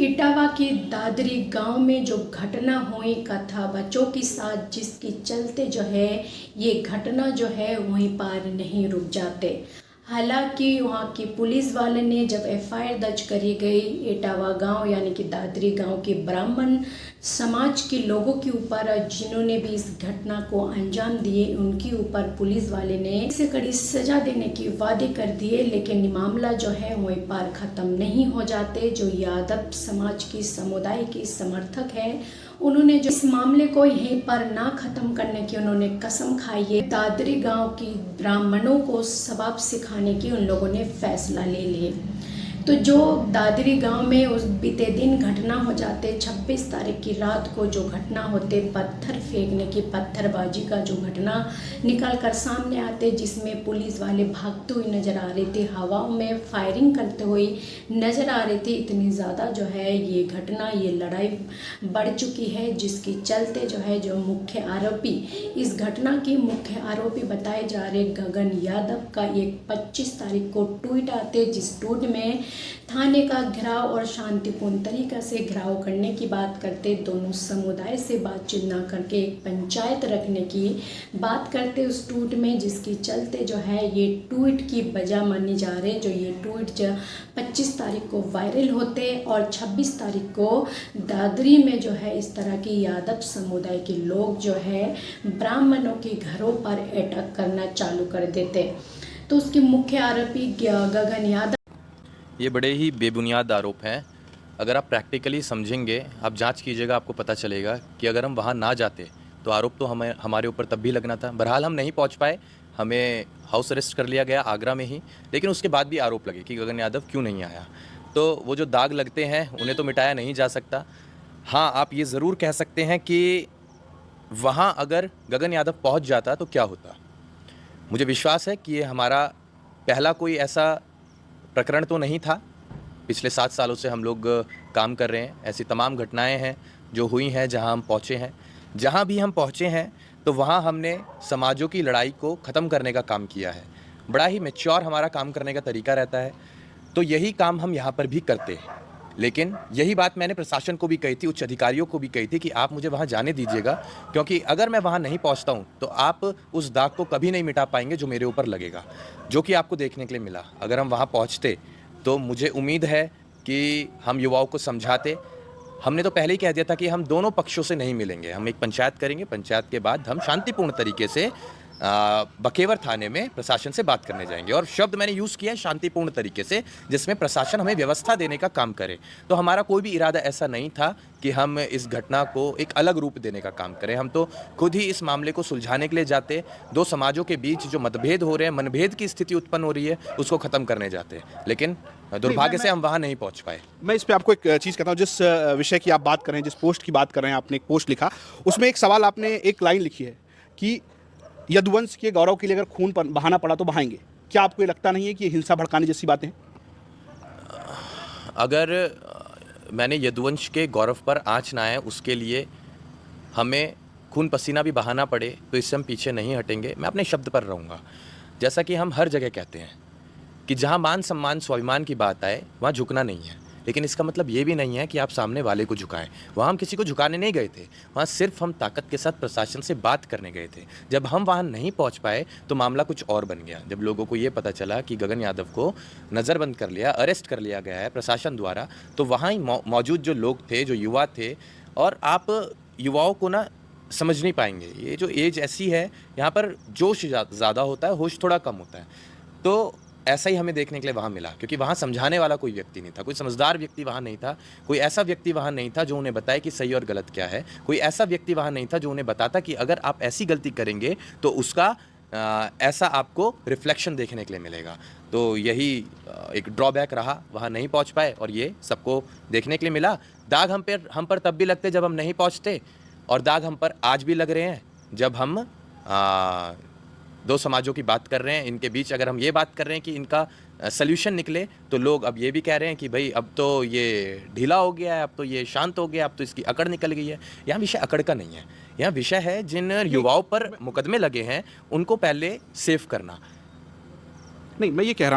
इटावा के दादरी गांव में जो घटना हुई का था बच्चों के साथ, जिसके चलते जो है ये घटना जो है वहीं पार नहीं रुक जाते। हालांकि वहाँ की पुलिस वाले ने जब एफआईआर दर्ज करी गई इटावा गांव यानी कि दादरी गांव के ब्राह्मण समाज के लोगों के ऊपर, जिन्होंने भी इस घटना को अंजाम दिए, उनके ऊपर पुलिस वाले ने इसे कड़ी सजा देने के वादे कर दिए। लेकिन मामला जो है वहीं पार खत्म नहीं हो जाते। जो यादव समाज की समुदाय के समर्थक है, उन्होंने जो इस मामले को यहीं पर ना खत्म करने की उन्होंने कसम खाई है। दादरी गांव की ब्राह्मणों को सबक सिखाने की उन लोगों ने फैसला ले लिए। तो जो दादरी गांव में उस बीते दिन घटना हो जाते, 26 तारीख की रात को जो घटना होते, पत्थर फेंकने की, पत्थरबाजी का जो घटना निकल कर सामने आते, जिसमें पुलिस वाले भागते हुए नज़र आ रहे थे, हवाओं में फायरिंग करते हुए नज़र आ रहे थे। इतनी ज़्यादा जो है ये घटना, ये लड़ाई बढ़ चुकी है, जिसके चलते जो है जो मुख्य आरोपी, इस घटना के मुख्य आरोपी बताए जा रहे गगन यादव का एक 25 तारीख को ट्वीट आते, जिस ट्वीट में थाने का घेराव और शांतिपूर्ण तरीका से घेराव करने की बात करते, दोनों समुदाय से बातचीत ना करके एक पंचायत रखने की बात करते उस ट्वीट में, जिसके चलते जो है ये ट्वीट की वजह मानी जा रही है। जो ये ट्वीट 25 तारीख को वायरल होते और 26 तारीख को दादरी में जो है इस तरह की यादव समुदाय के लोग जो है ब्राह्मणों के घरों पर अटैक करना चालू कर देते। तो उसके मुख्य आरोपी गगन यादव, ये बड़े ही बेबुनियाद आरोप हैं। अगर आप प्रैक्टिकली समझेंगे, आप जांच कीजिएगा, आपको पता चलेगा कि अगर हम वहाँ ना जाते तो आरोप तो हमारे ऊपर तब भी लगना था। बहरहाल हम नहीं पहुँच पाए, हमें हाउस अरेस्ट कर लिया गया आगरा में ही, लेकिन उसके बाद भी आरोप लगे कि गगन यादव क्यों नहीं आया। तो वो जो दाग लगते हैं उन्हें तो मिटाया नहीं जा सकता। हाँ, आप ये ज़रूर कह सकते हैं कि वहाँ अगर गगन यादव पहुँच जाता तो क्या होता। मुझे विश्वास है कि ये हमारा पहला कोई ऐसा प्रकरण तो नहीं था। पिछले 7 सालों से हम लोग काम कर रहे हैं। ऐसी तमाम घटनाएं हैं जो हुई हैं जहां हम पहुंचे हैं। जहां भी हम पहुंचे हैं तो वहां हमने समाजों की लड़ाई को ख़त्म करने का काम किया है। बड़ा ही मैच्योर हमारा काम करने का तरीका रहता है। तो यही काम हम यहाँ पर भी करते हैं। लेकिन यही बात मैंने प्रशासन को भी कही थी, उच्च अधिकारियों को भी कही थी कि आप मुझे वहाँ जाने दीजिएगा, क्योंकि अगर मैं वहाँ नहीं पहुँचता हूँ तो आप उस दाग को कभी नहीं मिटा पाएंगे जो मेरे ऊपर लगेगा, जो कि आपको देखने के लिए मिला। अगर हम वहाँ पहुँचते तो मुझे उम्मीद है कि हम युवाओं को समझाते। हमने तो पहले ही कह दिया था कि हम दोनों पक्षों से नहीं मिलेंगे, हम एक पंचायत करेंगे, पंचायत के बाद हम शांतिपूर्ण तरीके से बखेवर थाने में प्रशासन से बात करने जाएंगे। और शब्द मैंने यूज़ किया है शांतिपूर्ण तरीके से, जिसमें प्रशासन हमें व्यवस्था देने का काम करे। तो हमारा कोई भी इरादा ऐसा नहीं था कि हम इस घटना को एक अलग रूप देने का काम करें। हम तो खुद ही इस मामले को सुलझाने के लिए जाते, दो समाजों के बीच जो मतभेद हो रहे हैं, मनभेद की स्थिति उत्पन्न हो रही है, उसको ख़त्म करने जाते। लेकिन दुर्भाग्य से हम वहाँ नहीं पहुँच पाए। मैं इस पे आपको एक चीज़ कहता हूँ, जिस विषय की आप बात कर रहे हैं, जिस पोस्ट की बात कर रहे हैं, आपने एक पोस्ट लिखा, उसमें एक सवाल, आपने एक लाइन लिखी है कि यदुवंश के गौरव के लिए अगर खून बहाना पड़ा तो बहाएंगे। क्या आपको ये लगता नहीं है कि ये हिंसा भड़काने जैसी बातें हैं? अगर मैंने यदुवंश के गौरव पर आँच ना आए, उसके लिए हमें खून पसीना भी बहाना पड़े, तो इससे हम पीछे नहीं हटेंगे। मैं अपने शब्द पर रहूँगा। जैसा कि हम हर जगह कहते हैं कि जहाँ मान सम्मान स्वाभिमान की बात आए वहाँ झुकना नहीं है। लेकिन इसका मतलब ये भी नहीं है कि आप सामने वाले को झुकाएं। वहाँ हम किसी को झुकाने नहीं गए थे, वहाँ सिर्फ हम ताकत के साथ प्रशासन से बात करने गए थे। जब हम वहाँ नहीं पहुँच पाए तो मामला कुछ और बन गया। जब लोगों को ये पता चला कि गगन यादव को नज़रबंद कर लिया, अरेस्ट कर लिया गया है प्रशासन द्वारा, तो वहाँ ही मौजूद जो लोग थे, जो युवा थे, और आप युवाओं को ना समझ नहीं पाएंगे। ये जो एज ऐसी है, यहाँ पर जोश ज़्यादा होता है, होश थोड़ा कम होता है। तो ऐसा ही हमें देखने के लिए वहाँ मिला, क्योंकि वहाँ समझाने वाला कोई व्यक्ति नहीं था, कोई समझदार व्यक्ति वहाँ नहीं था, कोई ऐसा व्यक्ति वहाँ नहीं था जो उन्हें बताए कि सही और गलत क्या है, कोई ऐसा व्यक्ति वहाँ नहीं था जो उन्हें बताता कि अगर आप ऐसी गलती करेंगे तो उसका ऐसा आपको रिफ्लेक्शन देखने के लिए मिलेगा। तो यही एक ड्रॉबैक रहा, वहाँ नहीं पहुँच पाए और ये सबको देखने के लिए मिला। दाग हम पर तब भी लगते जब हम नहीं पहुँचते, और दाग हम पर आज भी लग रहे हैं जब हम दो समाजों की बात कर रहे हैं। इनके बीच अगर हम ये बात कर रहे हैं कि इनका सल्यूशन निकले, तो लोग अब ये भी कह रहे हैं कि भाई अब तो ये ढीला हो गया है, अब तो ये शांत हो गया, अब तो इसकी अकड़ निकल गई है। यहाँ विषय अकड़ का नहीं है, यहाँ विषय है जिन युवाओं पर मुकदमे लगे हैं उनको पहले सेव करना। नहीं, मैं ये कह रहा